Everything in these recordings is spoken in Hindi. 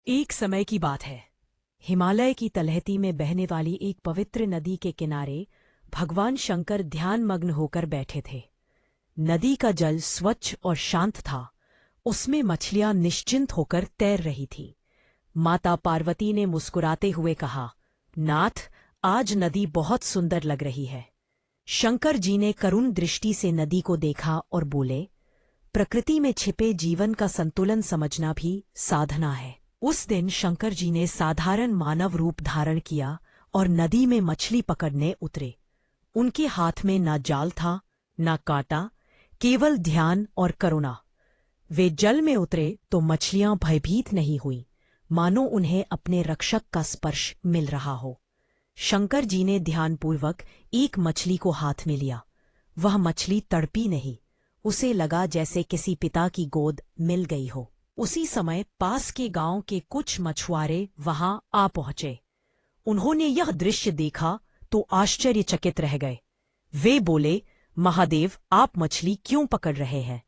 एक समय की बात है। हिमालय की तलहटी में बहने वाली एक पवित्र नदी के किनारे भगवान शंकर ध्यानमग्न होकर बैठे थे। नदी का जल स्वच्छ और शांत था। उसमें मछलियां निश्चिंत होकर तैर रही थीं। माता पार्वती ने मुस्कुराते हुए कहा, नाथ, आज नदी बहुत सुंदर लग रही है। शंकर जी ने करुण दृष्टि से नदी को देखा और बोले, प्रकृति में छिपे जीवन का संतुलन समझना भी साधना है। उस दिन शंकर जी ने साधारण मानव रूप धारण किया और नदी में मछली पकड़ने उतरे। उनके हाथ में ना जाल था, ना कांटा, केवल ध्यान और करुणा। वे जल में उतरे तो मछलियां भयभीत नहीं हुई, मानो उन्हें अपने रक्षक का स्पर्श मिल रहा हो। शंकर जी ने ध्यानपूर्वक एक मछली को हाथ में लिया। वह मछली तड़पी नहीं, उसे लगा जैसे किसी पिता की गोद मिल गई हो। उसी समय पास के गांव के कुछ मछुआरे वहां आ पहुंचे। उन्होंने यह दृश्य देखा तो आश्चर्यचकित रह गए। वे बोले, महादेव, आप मछली क्यों पकड़ रहे हैं?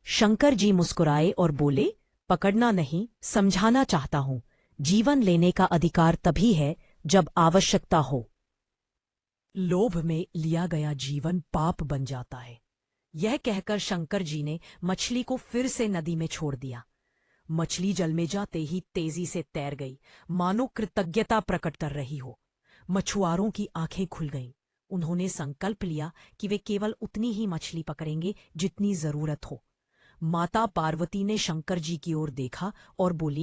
शंकर जी मुस्कुराए और बोले, पकड़ना नहीं, समझाना चाहता हूं। जीवन लेने का अधिकार तभी है जब आवश्यकता हो। लोभ में लिया गया जीवन पाप बन जाता है। यह कहकर शंकर जी ने मछली को फिर से नदी में छोड़ दिया। मछली जल में जाते ही तेजी से तैर गई, मानो कृतज्ञता प्रकट कर रही हो। मछुआरों की आंखें खुल गईं। उन्होंने संकल्प लिया कि वे केवल उतनी ही मछली पकड़ेंगे जितनी जरूरत हो। माता पार्वती ने शंकर जी की ओर देखा और बोली,